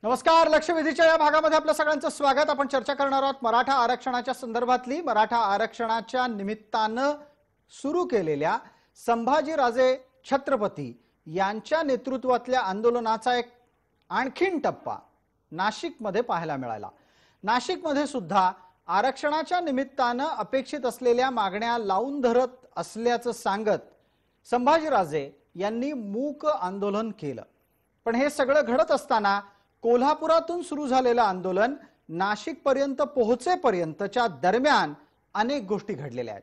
नमस्कार. लक्षवेधीच्या या भागामध्ये आपल्या सगळ्यांचं स्वागत. आपण चर्चा करणार आहोत मराठा आरक्षणाच्या संदर्भातली. मराठा आरक्षणाच्या निमित्तानं सुरू केलेल्या संभाजीराजे छत्रपती यांच्या नेतृत्वातल्या आंदोलनाचा एक आणखीन टप्पा नाशिकमध्ये पाहायला मिळाला. नाशिकमध्ये सुद्धा आरक्षणाच्या निमित्तानं अपेक्षित असलेल्या मागण्या लावून धरत असल्याचं सांगत संभाजीराजे यांनी मूक आंदोलन केलं. पण हे सगळं घडत असताना कोल्हापुरातून सुरू झालेलं आंदोलन नाशिक पर्यंत पोहोचेपर्यंतच्या दरम्यान अनेक गोष्टी घडलेल्या आहेत.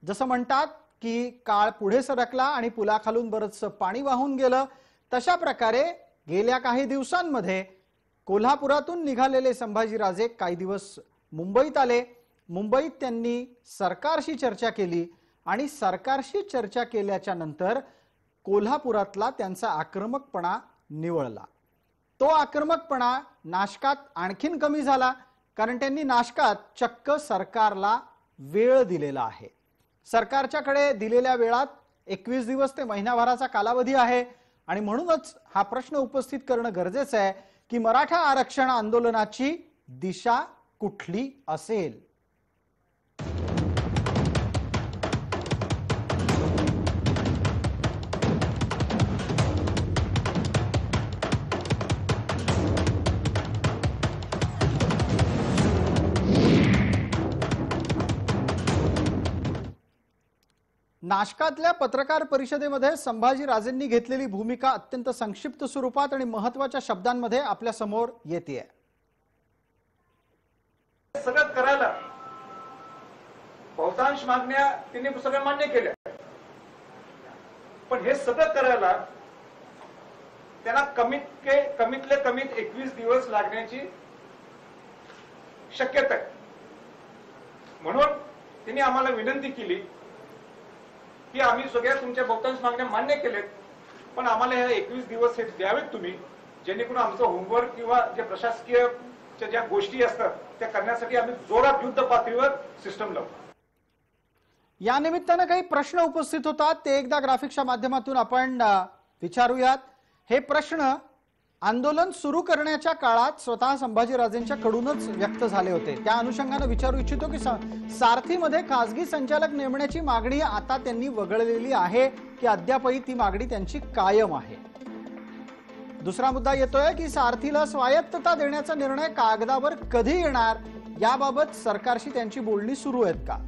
जसं म्हणतात की काळ पुढे सरकला आणि पुलाखालून बरंचसं पाणी वाहून गेलं, तशा प्रकारे गेल्या काही दिवसांमध्ये कोल्हापुरातून निघालेले संभाजीराजे काही दिवस मुंबईत आले. मुंबईत त्यांनी सरकारशी चर्चा केली आणि सरकारशी चर्चा केल्याच्या नंतर कोल्हापुरातला त्यांचा आक्रमकपणा निवळला. तो आक्रमकपणा नाशकात आणखीन कमी झाला, कारण त्यांनी नाशकात चक्क सरकारला वेळ दिलेला आहे. सरकारच्याकडे दिलेल्या वेळात 21 दिवस ते महिनाभराचा कालावधी आहे आणि म्हणूनच हा प्रश्न उपस्थित करणं गरजेचं आहे की मराठा आरक्षण आंदोलनाची दिशा कुठली असेल. नाशकातल्या पत्रकार परिषदेमध्ये संभाजीराजेंनी घेतलेली भूमिका अत्यंत संक्षिप्त स्वरूपात आणि महत्त्वाच्या शब्दांमध्ये आपल्या समोर येते. सगळं करायला बहुतांश मागण्या त्यांनी सगळ्या मान्य केल्या, पण हे सगळं करायला त्यांना कमीतले कमीत 21 दिवस लागण्याची शक्यता आहे. म्हणून त्यांनी आम्हाला विनंती केली की आम्ही सगळ्या तुमच्या बहुतांश मागण्या मान्य केलेत, पण आम्हाला हे 21 दिवस हे द्यावेत तुम्ही, जेणेकरून आमचं होमवर्क किंवा जे प्रशासकीय ज्या गोष्टी असतात त्या करण्यासाठी आम्ही जोरात युद्ध पातळीवर सिस्टम लावू. या निमित्तानं काही प्रश्न उपस्थित होतात, ते एकदा ग्राफिक्सच्या माध्यमातून आपण विचारूयात. हे प्रश्न आंदोलन सुरू करण्याच्या काळात स्वतः संभाजीराजेंच्या कडूनच व्यक्त झाले होते. त्या अनुषंगाने विचारू इच्छितो की सारथीमध्ये खासगी संचालक नेमण्याची मागणी आता त्यांनी वगळलेली आहे की अद्यापही ती मागणी त्यांची कायम आहे. दुसरा मुद्दा येतोय की सारथीला स्वायत्तता देण्याचा निर्णय कागदावर कधी येणार याबाबत सरकारशी त्यांची बोलणी सुरू आहेत का.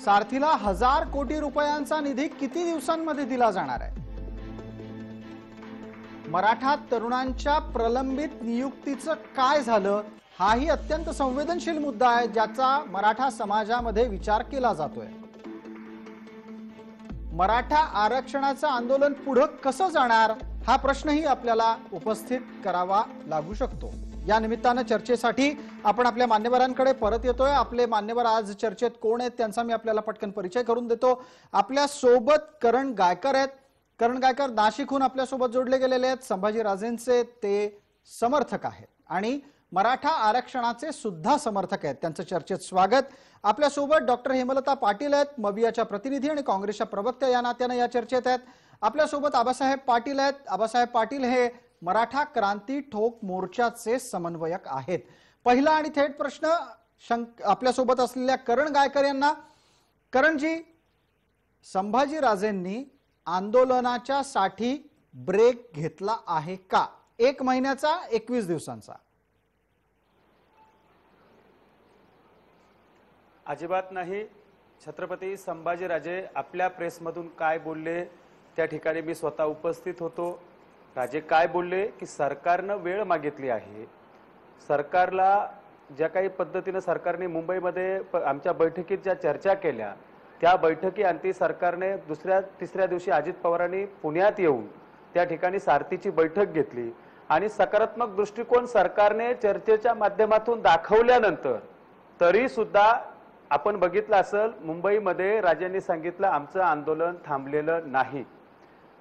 सारथीला 1000 कोटी रुपयांचा निधी किती दिवसांमध्ये दिला जाणार आहे. मराठा तरुणांच्या प्रलंबित नियुक्तीचं काय झालं हाही अत्यंत संवेदनशील मुद्दा आहे, ज्याचा मराठा समाजामध्ये विचार केला जातोय. मराठा आरक्षणाचं आंदोलन पुढे कसं जाणार हा प्रश्नही आपल्याला उपस्थित करावा लागू शकतो. या निमित्तानं चर्चेसाठी आपण आपल्या मान्यवरांकडे परत येतोय. आपले मान्यवर आज चर्चेत कोण आहेत त्यांचा मी आपल्याला पटकन परिचय करून देतो. आपल्या सोबत करण गायकर आहेत. करण गायकर नाशिकहून आपल्या सोबत जोडले गेलेले आहेत. संभाजीराजेंचे ते समर्थक आहेत आणि मराठा आरक्षणाचे सुद्धा समर्थक आहेत. त्यांचं चर्चेत स्वागत. आपल्या सोबत डॉक्टर हेमलता पाटील आहेत, मबियाच्या प्रतिनिधी आणि काँग्रेसच्या प्रवक्त्या या नात्यानं या चर्चेत आहेत. आपल्या सोबत आबासाहेब पाटील आहेत. आबासाहेब पाटील हे मराठा क्रांती ठोक मोर्चाचे समन्वयक आहेत. पहिला आणि थेट प्रश्न आपल्या सोबत असलेल्या करण गायकर यांना. करणजी, संभाजीराजेंनी आंदोलनाच्या साठी ब्रेक घेतला आहे का? 1 महिन्याचा, 21 दिवसांचा? अजिबात नाही. छत्रपती संभाजीराजे आपल्या प्रेसमधून काय बोलले त्या ठिकाणी मी स्वतः उपस्थित होतो. राजे काय बोलले की सरकारनं वेळ मागितली आहे. सरकारला ज्या काही पद्धतीने सरकारने मुंबईमध्ये आमच्या बैठकीत ज्या चर्चा केल्या त्या बैठकीअंती सरकारने 2-3 दिवशी अजित पवारांनी पुण्यात येऊन त्या ठिकाणी सारथीची बैठक घेतली आणि सकारात्मक दृष्टिकोन सरकारने चर्चेच्या माध्यमातून दाखवल्यानंतर तरी सुद्धा आपण बघितलं असेल मुंबईमध्ये राजांनी सांगितलं आमचं आंदोलन थांबलेलं नाही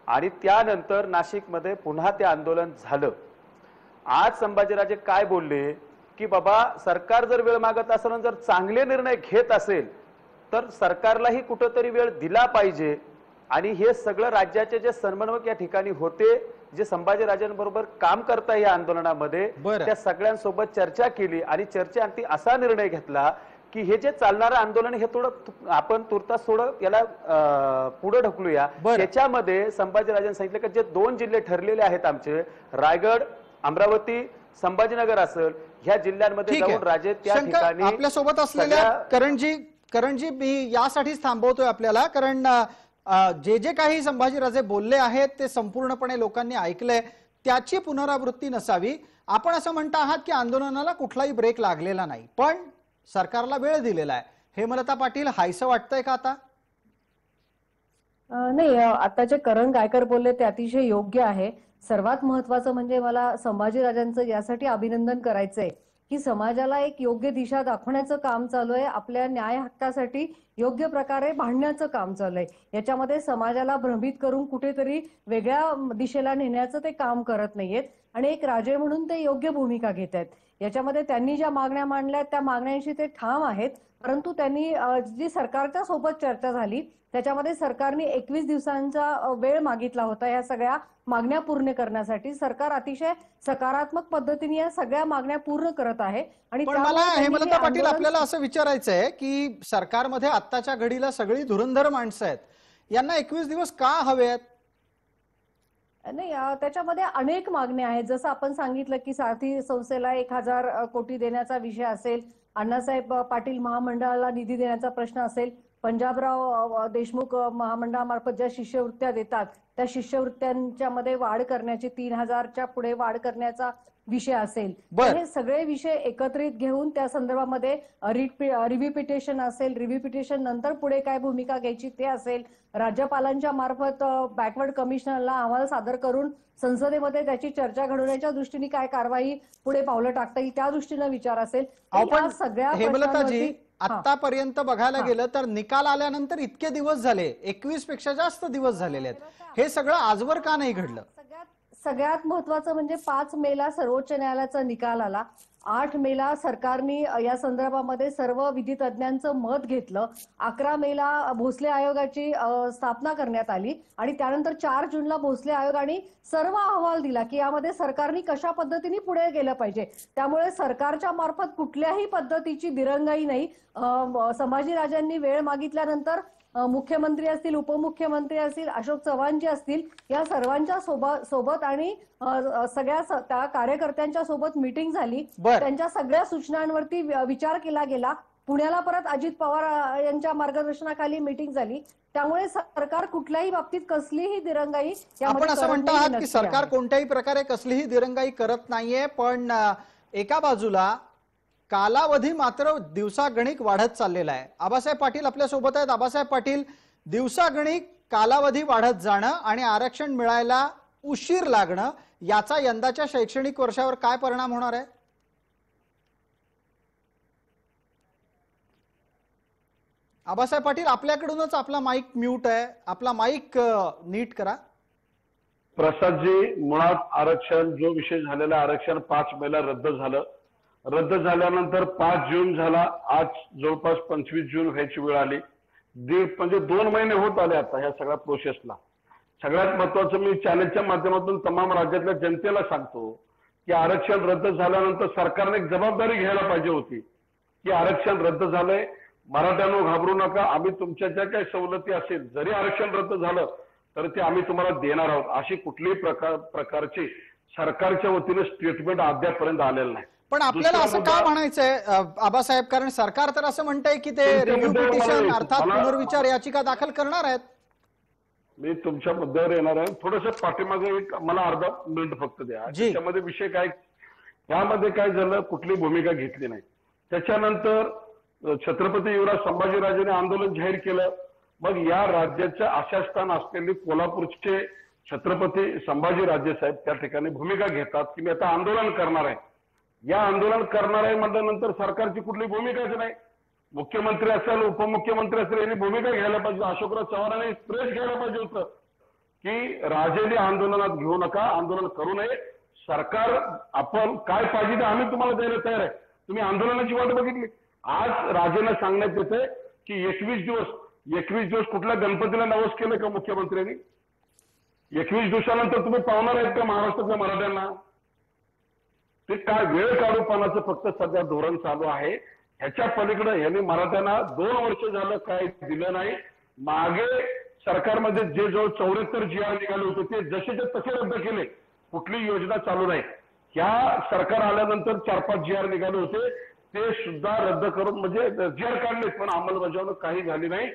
आणि त्यानंतर नाशिकमध्ये पुन्हा ते आंदोलन झालं. आज संभाजीराजे काय बोलले की बाबा सरकार जर वेळ मागत असेल, जर चांगले निर्णय घेत असेल तर सरकारलाही कुठेतरी वेळ दिला पाहिजे आणि हे सगळं राज्याचे जे समन्वयक या ठिकाणी होते जे संभाजीराजांबरोबर काम करता या आंदोलनामध्ये बरं. त्या सगळ्यांसोबत चर्चा केली आणि चर्चेअंती असा निर्णय घेतला की हे जे चालणारं आंदोलन हे थोडं आपण तुर्तास थोडं याला पुढे ढकलूया. बरं. त्याच्यामध्ये संभाजीराजांनी सांगितलं की जे 2 जिल्हे ठरलेले आहेत आमचे, रायगड, अमरावती, संभाजीनगर असेल, ह्या जिल्ह्यांमध्ये ठीक आहे. जाऊन राजे त्या शंकर, ठिकाणी आपल्यासोबत असलेल्या सगळ्या- करणजी मी यासाठीच थांबवतोय आपल्याला, कारण जे जे काही संभाजीराजे बोलले आहेत ते संपूर्णपणे लोकांनी ऐकलंय, त्याची पुनरावृत्ती नसावी. आपण असं म्हणता आहात की आंदोलनाला कुठलाही ब्रेक लागलेला नाही, पण सरकारला वेळ दिलेला आहे. हेमलता पाटील, हायसं वाटतंय का आता? नाही, आता जे करण गायकर बोलले ते अतिशय योग्य आहे. सर्वात महत्वाचं म्हणजे मला संभाजीराजांचं यासाठी अभिनंदन करायचंय की समाजाला एक योग्य दिशा दाखवण्याचं काम चालू आहे, आपल्या न्याय हक्कासाठी योग्य प्रकारे भांडण्याचं काम चालू आहे. याच्यामध्ये समाजाला भ्रमित करून कुठेतरी वेगळ्या दिशेला नेण्याचं ते काम करत नाहीयेत आणि एक राजे म्हणून ते योग्य भूमिका घेत आहेत. याच्यामध्ये त्यांनी ज्या मागण्या मांडल्या त्या मागण्यांशी ते ठाम आहेत, परंतु त्यांनी जी सरकारच्या सोबत चर्चा झाली त्याच्यामध्ये सरकारने 21 दिवसांचा वेळ मागितला होता या सगळ्या मागण्या पूर्ण करण्यासाठी. सरकार अतिशय सकारात्मक पद्धतीने या सगळ्या मागण्या पूर्ण करत आहे. आणि पण मला हेमलता पाटील आपल्याला असं विचारायचं आहे की सरकारमध्ये आत्ताच्या घडीला सगळी धुरंधर माणसं आहेत, यांना 21 दिवस का हवे आहेत? नाही, त्याच्यामध्ये अनेक मागण्या आहेत. जसं आपण सांगितलं की सारथी संस्थेला 1000 कोटी देण्याचा विषय असेल, अण्णासाहेब पाटील महामंडळाला निधी देण्याचा प्रश्न असेल, पंजाबराव देशमुख महामंडळामार्फत ज्या शिष्यवृत्त्या देतात त्या शिष्यवृत्त्यांच्या मध्ये वाढ करण्याची, 3000च्या पुढे वाढ करण्याचा विषय असेल. हे सगळे विषय एकत्रित घेऊन त्या संदर्भामध्ये रिव्ह्यू पिटिशन असेल, रिव्ह्यू पिटिशन नंतर पुढे काय भूमिका घ्यायची ते असेल, राज्यपालांच्या मार्फत बॅकवर्ड कमिशनरला अहवाल सादर करून संसदेमध्ये त्याची चर्चा घडवण्याच्या दृष्टीने काय कारवाई पुढे पावलं टाकता येईल त्या दृष्टीने विचार असेल. आपण सगळ्या हेमलताजी आतापर्यंत बघायला गेलं तर निकाल आल्यानंतर इतके दिवस झाले, 21 पेक्षा जास्त दिवस झालेले आहेत, हे सगळं आजवर का नाही घडलं? सगळ्यात महत्वाचं म्हणजे 5 मेला सर्वोच्च न्यायालयाचा निकाल आला. 8 मेला सरकारने या संदर्भामध्ये सर्व विधी तज्ञांचं मत घेतलं. 11 मेला भोसले आयोगाची स्थापना करण्यात आली आणि त्यानंतर 4 जूनला भोसले आयोगाने सर्व अहवाल दिला की यामध्ये सरकारने कशा पद्धतीने पुढे गेलं पाहिजे. त्यामुळे सरकारच्या मार्फत कुठल्याही पद्धतीची दिरंगाई नाही. संभाजीराजांनी वेळ मागितल्यानंतर मुख्यमंत्री असतील, उपमुख्यमंत्री असतील, अशोक चव्हाणजी असतील, या सर्वांच्या सोबत आणि सगळ्या त्या कार्यकर्त्यांच्या सोबत मीटिंग झाली. त्यांच्या सगळ्या सूचनांवरती विचार केला गेला. पुण्याला परत अजित पवार यांच्या मार्गदर्शनाखाली मीटिंग झाली. त्यामुळे सरकार कुठल्याही बाबतीत कसलीही दिरंगाई आपण असं म्हणता आहात की सरकार कोणत्याही प्रकारे कसलीही दिरंगाई करत नाहीये, पण एका बाजूला कालावधी मात्र दिवसागणिक वाढत चाललेला आहे. आबासाहेब पाटील आपल्या सोबत आहेत. आबासाहेब पाटील, दिवसागणिक कालावधी वाढत जाणं आणि आरक्षण मिळायला उशीर लागणं याचा यंदाच्या शैक्षणिक वर्षावर काय परिणाम होणार आहे? आबासाहेब पाटील, आपल्याकडूनच आपला माईक म्यूट आहे, आपला माईक नीट करा. प्रसादजी, मुळात आरक्षण जो विषय झालेला आरक्षण 5 मेला रद्द झालं. रद्द झाल्यानंतर 5 जून झाला. आज जवळपास 25 जून व्हायची वेळ आली. म्हणजे 2 महिने होत आले आता ह्या सगळ्या प्रोसेसला. सगळ्यात महत्वाचं मी चॅनलच्या माध्यमातून तमाम राज्यातल्या जनतेला सांगतो की आरक्षण रद्द झाल्यानंतर सरकारने एक जबाबदारी घ्यायला पाहिजे होती की आरक्षण रद्द झालंय, मराठ्यांनो घाबरू नका, आम्ही तुमच्या ज्या काही सवलती असेल, जरी आरक्षण रद्द झालं तर ते आम्ही तुम्हाला देणार आहोत. अशी कुठलीही प्रकारची सरकारच्या वतीने स्टेटमेंट अद्यापर्यंत आलेलं नाही. पण आपल्याला असं का म्हणायचंय आबासाहेब, कारण सरकार तर असं म्हणतंय की ते रिव्ह्यू पिटिशन अर्थात पुनर्विचार याचिका दाखल करणार आहेत. मी तुमच्या मुद्द्यावर येणार आहे. थोडंसं पाठीमागे एक मला अर्धा मिनिट फक्त द्या. त्याच्यामध्ये विषय काय, यामध्ये काय झालं, कुठली भूमिका घेतली नाही. त्याच्यानंतर छत्रपती युवराज संभाजीराजेने आंदोलन जाहीर केलं. मग या राज्याच्या आशास्थान असलेले कोल्हापूरचे छत्रपती संभाजीराजे साहेब त्या ठिकाणी भूमिका घेतात की मी आता आंदोलन करणार आहे. या आंदोलन करणार आहे म्हटल्यानंतर सरकारची कुठली भूमिकाच नाही. मुख्यमंत्री असेल, उपमुख्यमंत्री असेल, यांनी भूमिका घ्यायला पाहिजे. अशोकराव चव्हाणांनी प्रेस घ्यायला पाहिजे होतं की राजेने आंदोलनात घेऊ नका, आंदोलन करू नये, सरकार आपण काय पाहिजे ते आम्ही तुम्हाला द्यायला तयार आहे, तुम्ही आंदोलनाची वाट बघितली. आज राजेंना सांगण्यात येते की 21 दिवस कुठल्या गणपतीला नवस केलं का मुख्यमंत्र्यांनी? 21 दिवसानंतर तुम्ही पावणार आहेत का महाराष्ट्रातल्या मराठ्यांना? ते काय वेळ काढूपणाचं फक्त सध्या धोरण चालू आहे. ह्याच्या पलीकडे यांनी मराठ्यांना 2 वर्ष झालं काय दिलं नाही. मागे सरकारमध्ये जे जवळ 74 GR निघाले होते ते जसेचे तसे रद्द केले. कुठली योजना चालू नाही. ह्या सरकार आल्यानंतर 4-5 GR निघाले होते ते सुद्धा रद्द करून म्हणजे GR काढले पण अंमलबजावणी काही झाली नाही.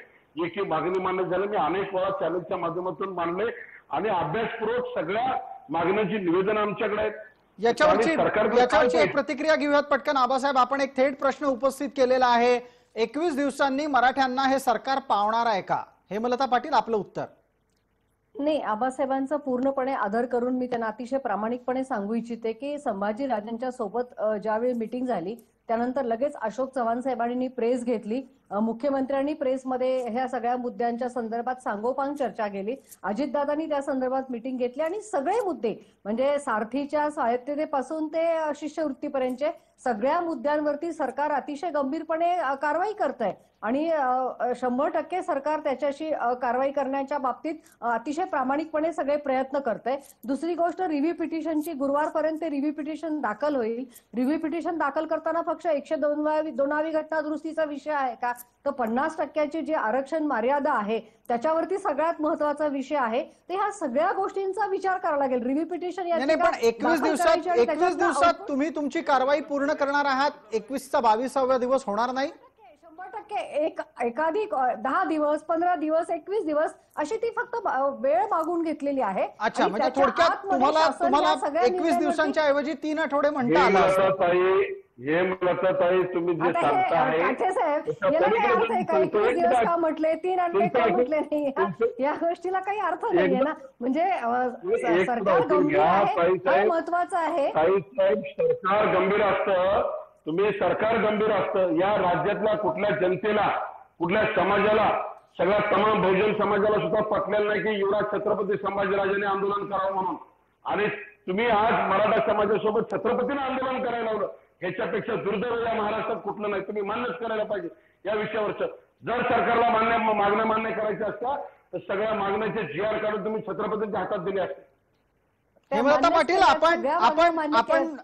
एकी मागणी मान्य झाली. मी अनेक वेळा चॅनलच्या माध्यमातून मांडले आणि अभ्यासपूर्वक सगळ्या मागण्यांची निवेदन आमच्याकडे आहेत. याच्यावरची एक प्रतिक्रिया घेऊयात पटकन. आबासाहेब, आपण एक थेट प्रश्न उपस्थित केलेला आहे. 21 दिवसांनी मराठ्यांना हे सरकार पावणार आहे का? हेमलता पाटील, आपलं उत्तर. नाही, आबासाहेबांचा पूर्णपणे आदर करून मी त्यांना अतिशय प्रामाणिकपणे सांगू इच्छिते की संभाजीराजांच्या सोबत ज्यावेळी मीटिंग झाली त्यानंतर लगेच अशोक चव्हाण साहेबांनी प्रेस घेतली. मुख्यमंत्र्यांनी प्रेसमध्ये ह्या सगळ्या मुद्द्यांच्या संदर्भात सांगोपांग चर्चा केली. अजितदादांनी त्या संदर्भात मीटिंग घेतली आणि सगळे मुद्दे म्हणजे सारथीच्या स्वायत्ततेपासून ते शिष्यवृत्तीपर्यंतचे सगळ्या मुद्द्यांवरती सरकार अतिशय गंभीरपणे कारवाई करत आहे आणि 100% सरकार त्याच्याशी कारवाई करण्याच्या बाबतीत अतिशय प्रामाणिकपणे सगळे प्रयत्न करतंय. दुसरी गोष्ट, रिव्ह्यू पिटिशनची गुरुवारपर्यंत रिव्ह्यू पिटिशन दाखल होईल. रिव्ह्यू पिटिशन दाखल करताना फक्त 102वी घटना दुरुस्तीचा विषय आहे का? तर 50% जी आरक्षण मर्यादा आहे त्याच्यावरती सगळ्यात महत्वाचा विषय आहे. तर ह्या सगळ्या गोष्टींचा विचार करावा लागेल. रिव्ह्यू पिटिशन पण 21 दिवसात तुम्ही तुमची कारवाई पूर्ण करणार आहात. 21चा 22वा दिवस होणार नाही? 100% एकाधिक 10 दिवस, 15 दिवस, 21 दिवस अशी ती फक्त वेळ मागून घेतलेली आहे. अच्छा, म्हणजे थोडक्यात तुम्हाला 21 दिवसांच्या ऐवजी 3 आठवडे म्हणता आला असं. हे ताई तुम्ही जे सांगताय म्हटले 3 आठवडे का म्हटले नाही, या गोष्टीला काही अर्थ नाहीये ना. म्हणजे सरकार गंभीर आहे, महत्वाचं आहे. सरकार गंभीर असतं, तुम्ही सरकार गंभीर असतं. या राज्यातल्या कुठल्या जनतेला, कुठल्या समाजाला, सगळ्या तमाम बहुजन समाजाला सुद्धा पटलेलं नाही की युवराज छत्रपती संभाजीराजांनी आंदोलन करावं म्हणून. आणि तुम्ही आज मराठा समाजासोबत छत्रपतीने आंदोलन करायला लावलं. ह्याच्यापेक्षा दुर्दैव या महाराष्ट्रात कुठलं नाही. तुम्ही मान्यच करायला पाहिजे या विषयावरचं. जर सरकारला मागण्या मान्य करायच्या असत्या तर सगळ्या मागण्याचे GR काढून तुम्ही छत्रपतींच्या हातात दिले असते. हेमलता पाटील,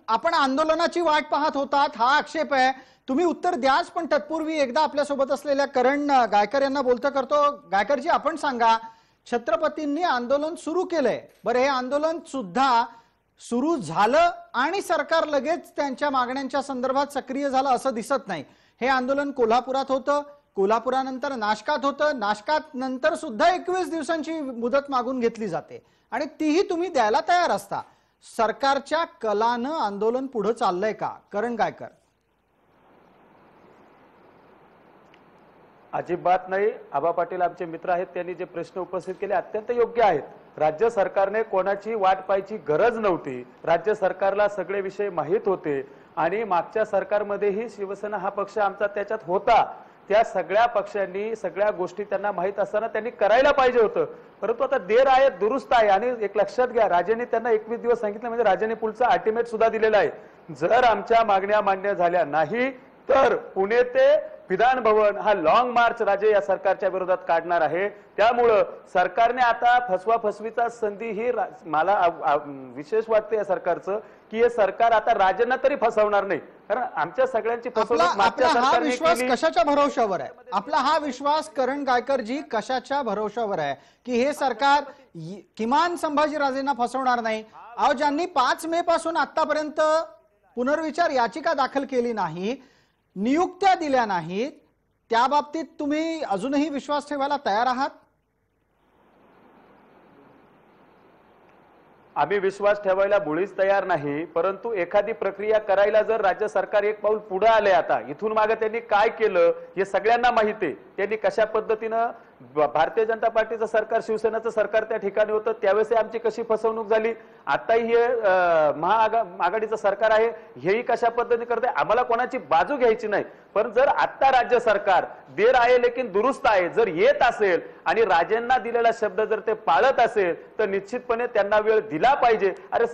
आपण आंदोलनाची वाट पाहत होतात हा आक्षेप आहे. तुम्ही उत्तर द्याच, पण तत्पूर्वी एकदा आपल्यासोबत असलेल्या करण गायकर यांना बोलतं करतो. गायकरजी, आपण सांगा, छत्रपतींनी आंदोलन सुरू केलंय. बरं, हे आंदोलन सुद्धा सुरू झालं आणि सरकार लगेच त्यांच्या मागण्यांच्या संदर्भात सक्रिय झालं असं दिसत नाही. हे आंदोलन कोल्हापुरात होतं, कोल्हापुरानंतर नाशकात होतं, नाशकात नंतर सुद्धा 21 दिवसांची मुदत मागून घेतली जाते आणि तीही तुम्ही द्यायला तयार असता. सरकारच्या कलानं आंदोलन पुढे चाललंय का? करण गायकर. अजिबात नाही. आबा पाटील आमचे मित्र आहेत, त्यांनी जे प्रश्न उपस्थित केले अत्यंत योग्य आहेत. राज्य सरकारने कोणाची वाट पाहायची गरज नव्हती. राज्य सरकारला सगळे विषय माहीत होते आणि मागच्या सरकारमध्येही शिवसेना हा पक्ष आमचा त्याच्यात होता. त्या सगळ्या पक्षांनी सगळ्या गोष्टी त्यांना माहीत असताना त्यांनी करायला पाहिजे होतं. परंतु आता देर आहे दुरुस्त आहे. आणि एक लक्षात घ्या, राजांनी त्यांना 21 दिवस सांगितलं म्हणजे राजांनी पुढचा अल्टिमेट सुद्धा दिलेला आहे. जर आमच्या मागण्या मान्य झाल्या नाही तर पुणे ते विधान भवन हा लॉंग मार्च राजे या सरकारच्या विरोधात काढणार आहे. त्यामुळं सरकारने आता फसवीचा संधी ही मला विशेष वाटते या सरकारचं की हे सरकार आता राजांना तरी फसवणार नाही. कारण आमच्या सगळ्यांची फसवणूक मागच्या सरकारने केली. कशाच्या भरोशावर आहे आपला हा विश्वास? करण गायकरजी, कशाच्या भरोशावर आहे की हे सरकार किमान संभाजीराजेंना फसवणार नाही? अहो, ज्यांनी 5 मे पासून आतापर्यंत पुनर्विचार याचिका दाखल केली नाही, नियुक्त्या दिल्या नाहीत, त्या बाबतीत तुम्ही अजूनही विश्वास ठेवायला तयार आहात? आम्ही विश्वास ठेवायला मुळीच तयार नाही. परंतु एखादी प्रक्रिया करायला जर राज्य सरकार एक पाऊल पुढे आले, आता इथून मागे त्यांनी काय केलं हे सगळ्यांना माहिती आहे. त्यांनी कशा पद्धतीनं भारतीय जनता पार्टीचं सरकार, शिवसेनेचं सरकार त्या ठिकाणी होतं त्यावेळेस आमची कशी फसवणूक झाली, आताही हे महाआघाडीचं सरकार आहे हेही कशा पद्धतीने करते. आम्हाला कोणाची बाजू घ्यायची नाही. पण जर आता राज्य सरकार देर आहे लेकिन दुरुस्त आहे जर येत असेल आणि राजेंना दिलेला शब्द जर ते पाळत असेल तर निश्चितपणे त्यांना वेळ दिला पाहिजे. अरे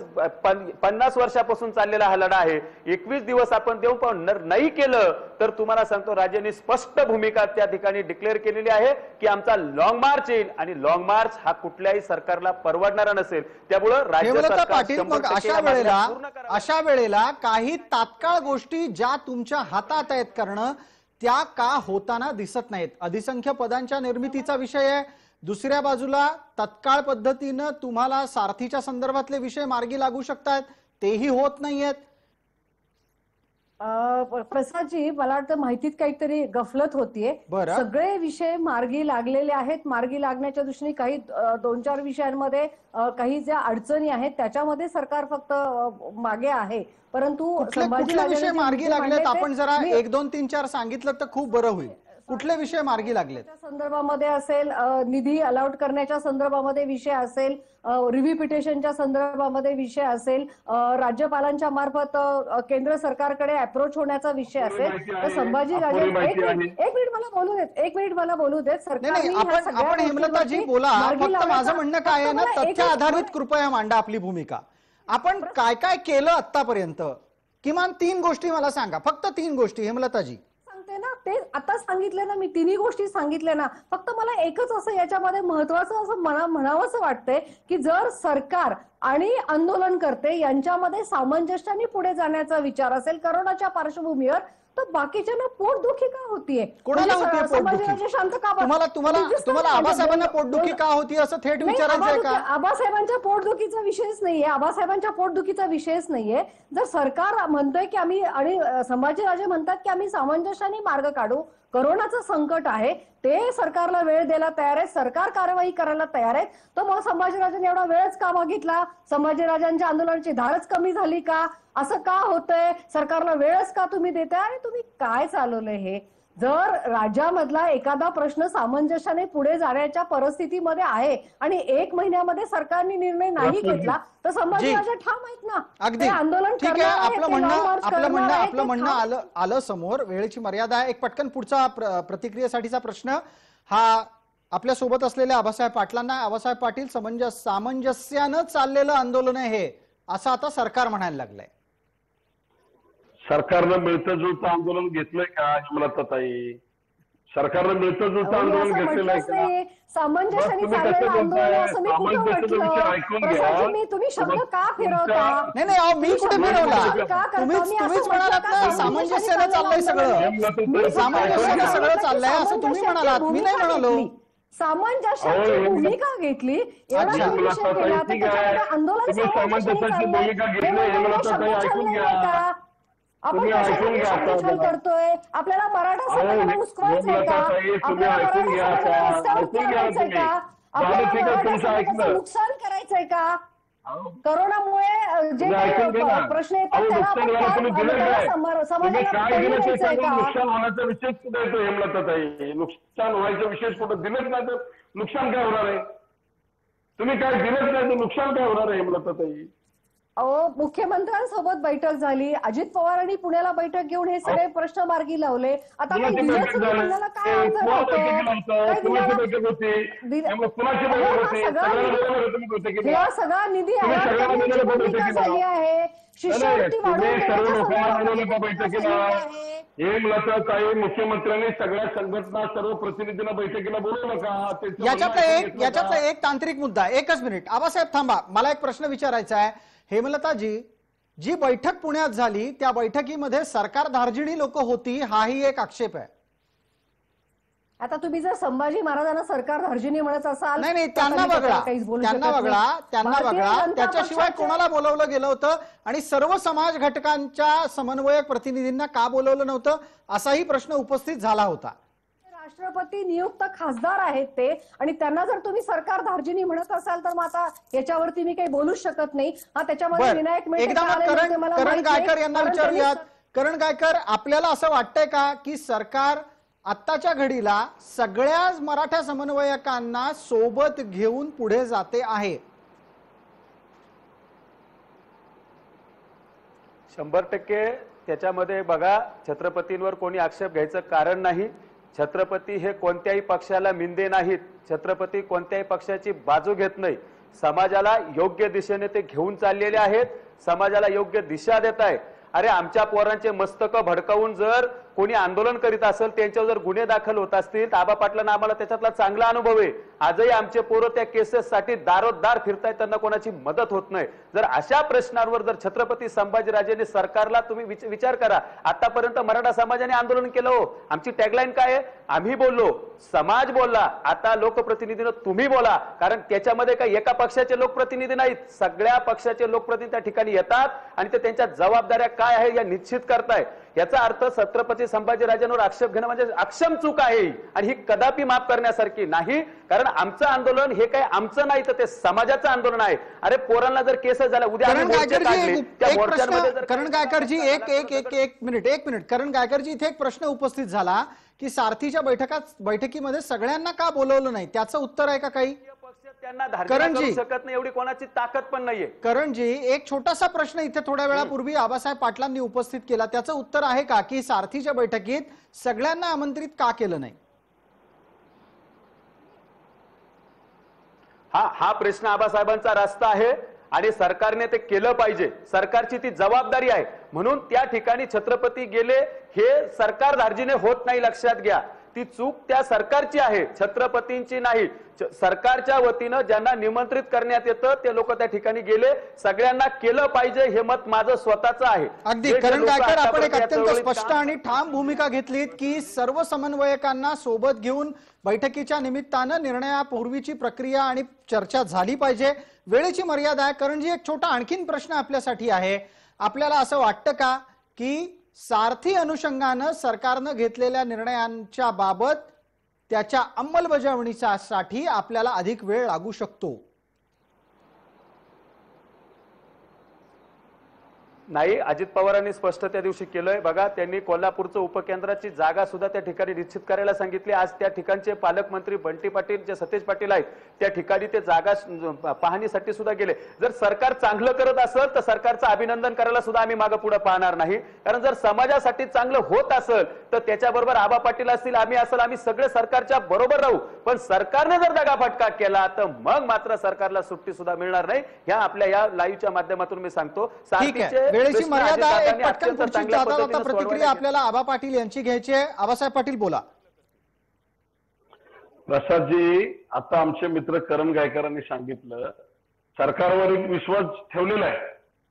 50 वर्षापासून चाललेला हा लढा आहे. 21 दिवस आपण देऊ, पण नाही केलं तर तुम्हाला सांगतो राजेंनी स्पष्ट भूमिका त्या ठिकाणी डिक्लेअर केलेली आहे की आमचा लॉंग मार्च येईल आणि लॉंग मार्च हा कुठल्याही सरकारला परवडणारा नसेल. त्यामुळं राज्य हेमलता सरकार पाटील, 100% मग या मागण्या पूर्ण कराव्या. अशा वेळेला काही तात्काळ गोष्टी ज्या तुमच्या हातात आहेत करणं, त्या का होताना दिसत नाहीत? अधिसंख्य पदांच्या निर्मितीचा विषय आहे, दुसऱ्या बाजूला तत्काळ पद्धतीनं तुम्हाला सारथीच्या संदर्भातले विषय मार्गी लागू शकतात, तेही होत नाहीयेत. प्रसादजी, मला वाटतं माहितीत काहीतरी गफलत होतीये. बरं. सगळे विषय मार्गी लागलेले आहेत. मार्गी लागण्याच्या दृष्टीने काही 2-4 विषयांमध्ये काही ज्या अडचणी आहेत त्याच्यामध्ये सरकार फक्त मागे आहे. परंतु कुठले विषय मार्गी लागलेत? आपण जरा 1, 2, 3, 4 सांगितलं तर खूप बरं होईल. कुठले विषय मार्गी लागलेत? संदर्भामध्ये असेल, निधी अलॉट करण्याच्या संदर्भामध्ये विषय असेल, रिव्ह्यू पिटिशनच्या संदर्भामध्ये विषय असेल, राज्यपालांच्या मार्फत केंद्र सरकारकडे अप्रोच होण्याचा विषय असेल, तर संभाजीराजे एक मिनिट मला बोलू देत. नाही, आपण हेमलताजी बोला. फक्त माझं म्हणणं काय आहे ना, तथ्य आधारित कृपया मांडा आपली भूमिका. आपण काय काय केलं आतापर्यंत? किमान 3 गोष्टी मला सांगा, फक्त 3 गोष्टी. हेमलताजी सांगते ना, ते आता सांगितले ना, मी 3 गोष्टी सांगितल्या ना. फक्त मला एकच असं याच्यामध्ये महत्वाचं असं म्हणावंसं वाटतंय की जर सरकार आणि आंदोलनकर्ते यांच्यामध्ये सामंजस्याने पुढे जाण्याचा विचार असेल करोनाच्या पार्श्वभूमीवर, तर बाकीच्यांना पोटदुखी का होतीये? कोणाला होतीये पोटदुखी? शांत का? तुम्हाला आबासाहेबांना पोटदुखी का होती असं थेट विचारायचंय का? आबासाहेबांच्या पोटदुखीचा विषयच नाहीये. आबासाहेबांच्या पोटदुखीचा विषयच नाहीये. जर सरकार म्हणतोय की आम्ही, आणि संभाजीराजे म्हणतात की आम्ही सामंजस्याने मार्ग काढू, करोनाचं संकट आहे, ते सरकारला वेळ द्यायला तयार आहे, सरकार कारवाई करायला तयार आहे, तर मग संभाजीराजांनी एवढा वेळच का मागितला? संभाजीराजांच्या आंदोलनाची धारच कमी झाली का? असं का होतंय? सरकारला वेळच का तुम्ही देताय? आणि तुम्ही काय चालवलंय हे? जर राज्यामधला एखादा प्रश्न सामंजस्याने पुढे जाण्याच्या परिस्थितीमध्ये आहे आणि 1 महिन्यामध्ये सरकारने निर्णय नाही घेतला, तर संभाजीराजे ठाम आहेत ना. अगदी आंदोलन ठीक आहे. आपलं म्हणणं आलं समोर. वेळेची मर्यादा आहे. एक पटकन पुढचा प्रतिक्रियेसाठीचा प्रश्न हा आपल्या सोबत असलेल्या आबासाहेब पाटलांना. आबासाहेब पाटील, सामंजस्यानं चाललेलं आंदोलन आहे हे, असं आता सरकार म्हणायला लागलंय. सरकारनं मिळतं जुळतं आंदोलन घेतलंय का हेमलताताई? सरकारनं मिळतं जुळतं आंदोलन घेतलेलं आहे का? सामंजस्याने चाललेलं आंदोलन असं मी कुठं म्हटलं? तुम्ही शब्द का फिरवता? नाही, मी कुठे फिरवला? तुम्हीच म्हणालात ना सामंजस्याने चाललंय सगळं. सामंजस्याने सगळं चाललंय असं तुम्ही म्हणालात, मी नाही म्हणालो. सामंजस्याची भूमिका घेतली, एवढा विषय केला, तर त्याच्यामध्ये आंदोलन सामंजस्याची भूमिका घेतली. हेमलताताई ऐकून घ्या. आपण कशाला करतोय? आपल्याला मराठा समाजाला उस्कवायचंय का? आपल्याला नुकसान करायचंय का? करोनामुळे जे प्रश्न येतात नुकसान होण्याचा विषय कुठे येतो हेमलताताई? नुकसान व्हायचा विषय कुठं दिलंच नाही तर नुकसान काय होणार आहे? तुम्ही काय दिलंच नाही तर नुकसान काय होणार आहे हेमलताताई? मुख्यमंत्र्यांसोबत बैठक झाली, अजित पवारांनी पुण्याला बैठक घेऊन हे सगळे प्रश्न मार्गी लावले. आता काय सगळा निधी झाली आहे, शिष्यवृत्ती हेमलताताई, मुख्यमंत्र्यांनी सगळ्या संघटना सर्व प्रतिनिधींना बैठकीला बोलवलं का? याच्यातला एक तांत्रिक मुद्दा. 1च मिनिट आबासाहेब थांबा, मला एक प्रश्न विचारायचा आहे. हेमलताजी, जी बैठक पुण्यात झाली त्या बैठकीमध्ये सरकार धार्जिणी लोक होती, हाही एक आक्षेप आहे. आता तुम्ही जर संभाजी महाराजांना सरकार धार्जिणी म्हणत असाल, नाही, त्यांना वगळा, त्याच्याशिवाय कोणाला बोलवलं गेलं होतं आणि सर्व समाज घटकांच्या समन्वयक प्रतिनिधींना का बोलवलं नव्हतं असाही प्रश्न उपस्थित झाला होता. राष्ट्रपती नियुक्त खासदार आहेत ते, आणि त्यांना जर तुम्ही सरकार धार्जिणी म्हणत असाल तर मग आता याच्यावरती मी काही बोलूच शकत नाही. त्याच्यामध्ये विनायक करण गायकर यांना विचारूयात. करण गायकर, आपल्याला असं वाटतंय का की सरकार आत्ताच्या घडीला सगळ्या मराठा समन्वयकांना सोबत घेऊन पुढे जाते आहे? 100% त्याच्यामध्ये बघा, छत्रपतींवर कोणी आक्षेप घ्यायचं कारण नाही. छत्रपती हे कोणत्याही पक्षाला मिंदे नाहीत. छत्रपती कोणत्याही पक्षाची बाजू घेत नाही. समाजाला योग्य दिशेने ते घेऊन चाललेले आहेत, समाजाला योग्य दिशा देत आहे. अरे आमच्या पोरांचे मस्तक भडकावून जर कोणी आंदोलन करीत असेल, त्यांच्यावर जर गुन्हे दाखल होत असतील तर आबा पाटलांना आम्हाला त्याच्यातला चांगला अनुभव आहे. आजही आमचे पोरं त्या केसेससाठी दारोदार फिरतायत, त्यांना कोणाची मदत होत नाही. जर अशा प्रश्नांवर जर छत्रपती संभाजीराजेंनी सरकारला, तुम्ही विचार करा, आतापर्यंत मराठा समाजाने आंदोलन केलं हो. आमची टॅगलाईन काय आहे? आम्ही बोललो, समाज बोलला, आता लोकप्रतिनिधीनं तुम्ही बोला. कारण त्याच्यामध्ये काही एका पक्षाचे लोकप्रतिनिधी नाहीत, सगळ्या पक्षाचे लोकप्रतिनिधी त्या ठिकाणी येतात आणि ते त्यांच्या जबाबदाऱ्या काय आहे या निश्चित करताय. याचा अर्थ छत्रपती संभाजीराजांवर आक्षेप घेणं म्हणजे अक्षम चूक आहे आणि ही कदापि माफ करण्यासारखी नाही. कारण आमचं आंदोलन हे काय आमचं नाही, तर ते समाजाचं आंदोलन आहे. अरे पोरांना जर केस झाला, उद्या आम्ही मोर्चे काढले, त्या मोर्चांमध्ये जर करण गायकरजी एक मिनिट करण गायकरजी, इथे एक प्रश्न उपस्थित झाला की सारथीच्या बैठकीमध्ये सगळ्यांना का बोलवलं नाही, त्याचं उत्तर आहे का काही? त्यांना धारण करू शकत नाही एवढी कोणाची ताकद पण नाहीये. करणजी, एक छोटासा प्रश्न इथे थोड्या वेळापूर्वी आबासाहेब पाटलांनी उपस्थित केला, त्याचं उत्तर आहे का की सारथीच्या बैठकीत सगळ्यांना आमंत्रित का केलं नाही? हा प्रश्न आबासाहेबांचा रास्ता आहे आणि सरकारने ते केलं पाहिजे. सरकारची ती जबाबदारी आहे. म्हणून त्या ठिकाणी छत्रपती गेले हे सरकार धार्जिने होत नाही, लक्षात घ्या. ती चूक त्या सरकारची आहे, छत्रपतींची नाही. सरकारच्या वतीनं ज्यांना निमंत्रित करण्यात येतं ते लोक त्या ठिकाणी गेले. सगळ्यांना केलं पाहिजे हे मत माझं स्वतःचं आहे. अगदी करण गायकर, आपण एक अत्यंत स्पष्ट आणि ठाम भूमिका घेतलीत की सर्व समन्वयकांना सोबत घेऊन बैठकीच्या निमित्तानं निर्णयापूर्वीची प्रक्रिया आणि चर्चा झाली पाहिजे. वेळेची मर्यादा आहे. करणजी, एक छोटा आणखीन प्रश्न आपल्यासाठी आहे. आपल्याला असं वाटतं का की सारथी अनुषंगानं सरकारनं घेतलेल्या निर्णयांच्या बाबत त्याच्या अंमलबजावणीसाठी आपल्याला अधिक वेळ लागू शकतो? नाही, अजित पवारांनी स्पष्ट त्या दिवशी केलंय. बघा, त्यांनी कोल्हापूरचं उपकेंद्राची जागा सुद्धा त्या ठिकाणी निश्चित करायला सांगितली. आज त्या ठिकाणचे पालकमंत्री बंटी पाटील, जे सतेज पाटील आहेत, त्या ठिकाणी ते जागा पाहणीसाठी सुद्धा गेले. जर सरकार चांगलं करत असेल तर सरकारचं अभिनंदन करायला सुद्धा आम्ही मागे पुढे पाहणार नाही. कारण जर समाजासाठी चांगलं होत असेल तर त्याच्याबरोबर आबा पाटील असतील, आम्ही असेल, आम्ही सगळे सरकारच्या बरोबर राहू. पण सरकारने जर दगाफटका केला तर मग मात्र सरकारला सुट्टी सुद्धा मिळणार नाही. ह्या आपल्या या लाईव्हच्या माध्यमातून मी सांगतो. वेळेची मर्यादा आहे. एक पटकन पुढची जाता प्रतिक्रिया आपल्याला आबा पाटील यांची घ्यायची आहे. आबासाहेब पाटील बोला. प्रसादजी, आता आमचे मित्र करण गायकरांनी सांगितलं सरकारवर एक विश्वास ठेवलेला आहे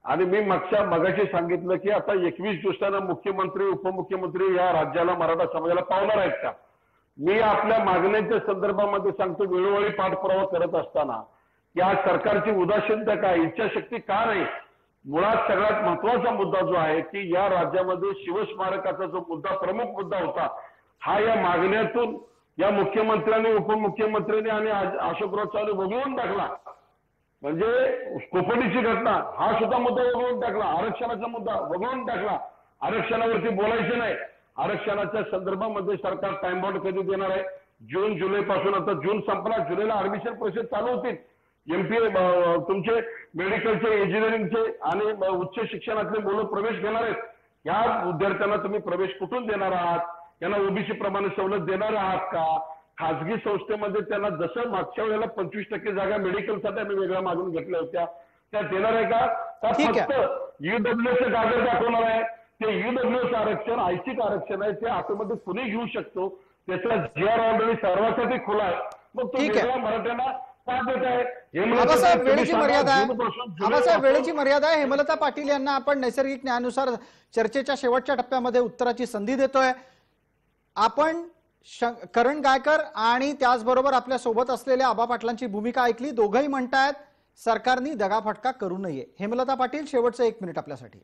आणि मी मगाशी सांगितलं की आता 21 दिवसानं मुख्यमंत्री उपमुख्यमंत्री या राज्याला, मराठा समाजाला पावणार आहेत का? मी आपल्या मागण्यांच्या संदर्भामध्ये सांगतो, वेळोवेळी पाठपुरावा करत असताना या सरकारची उदासीनता काय, इच्छाशक्ती का नाही? मुळात सगळ्यात महत्वाचा मुद्दा जो आहे की या राज्यामध्ये शिवस्मारकाचा जो मुद्दा, प्रमुख मुद्दा होता, हा या मागण्यातून या मुख्यमंत्र्यांनी, उपमुख्यमंत्र्यांनी आणि अशोकराव चव्हाण वगळून टाकला. म्हणजे कोपडीची घटना हा सुद्धा मुद्दा वगळून टाकला. आरक्षणाचा मुद्दा वगळून टाकला. आरक्षणावरती बोलायचं नाही. आरक्षणाच्या संदर्भामध्ये सरकार टाइम बाउंड कधी देणार आहे? जून जुलै पासून. आता जून संपला, जुलैला ऍडमिशन प्रोसेस चालू होतील. एमपीए तुमचे मेडिकलचे, इंजिनिअरिंगचे आणि उच्च शिक्षणातले मुलं प्रवेश घेणार आहेत. या विद्यार्थ्यांना तुम्ही प्रवेश कुठून देणार आहात? त्यांना ओबीसी प्रमाणे सवलत देणार आहात का? खासगी संस्थेमध्ये त्यांना जसं मागच्या वेळेला 25% जागा मेडिकलसाठी आम्ही वेगळ्या मागून घेतल्या होत्या त्या देणार आहे का? फक्त ईडब्ल्यूचं कागद दाखवणार आहे. ते ईडब्ल्यूचं आरक्षण ऐच्छिक आरक्षण आहे, ते आतमध्ये कुणी घेऊ शकतो. त्याचा जीआर ऑलरेडी सर्वांसाठी खुला आहे. मग तो वेगळ्या मराठ्यांना आबासाहेब, वेळेची मर्यादा आहे. हेमलता पाटील यांना आपण नैसर्गिक न्यायानुसार चर्चेच्या शेवटच्या टप्प्यामध्ये उत्तराची संधी देतोय. आपण करण गायकर आणि त्याचबरोबर आपल्या सोबत असलेल्या आबा पाटलांची भूमिका ऐकली. दोघंही म्हणतायत सरकारने दगाफटका करू नये. हेमलता पाटील, शेवटचं 1 मिनिट आपल्यासाठी.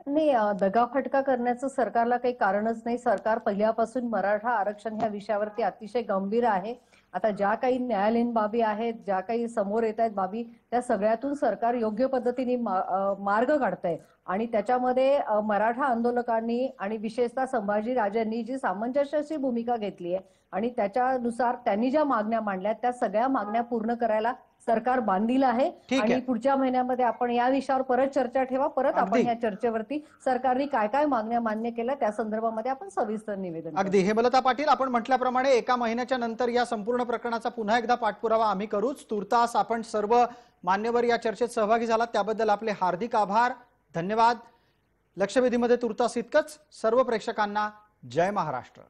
नाही, दगाफटका करण्याचं सरकारला काही कारणच नाही. सरकार पहिल्यापासून मराठा आरक्षण ह्या विषयावरती अतिशय गंभीर आहे. आता ज्या काही न्यायालयीन बाबी आहेत, ज्या काही समोर येत आहेत बाबी, त्या सगळ्यातून सरकार योग्य पद्धतीने मार्ग काढतंय आणि त्याच्यामध्ये मराठा आंदोलकांनी आणि विशेषतः संभाजीराजांनी जी सामंजस्याची भूमिका घेतली आहे आणि त्याच्यानुसार त्यांनी ज्या मागण्या मांडल्या त्या सगळ्या मागण्या पूर्ण करायला सरकार बांधील आहे. आणि पुढच्या महिन्यामध्ये आपण या विषयावर परत चर्चा ठेवा. परत आपण या चर्चेवरती सरकारने काय काय मागण्या मान्य केल्या त्या संदर्भामध्ये आपण सविस्तर निवेदन. अगदी हेमलता पाटील, आपण म्हटल्याप्रमाणे 1 महिन्याच्या नंतर या संपूर्ण प्रकरणाचा पुन्हा एकदा पाठपुरावा आम्ही करूच. तुर्तास आपण सर्व मान्यवर या चर्चेत सहभागी झालात त्याबद्दल आपले हार्दिक आभार, धन्यवाद. लक्षवेधीमध्ये तुर्तास इतकंच. सर्व प्रेक्षकांना जय महाराष्ट्र.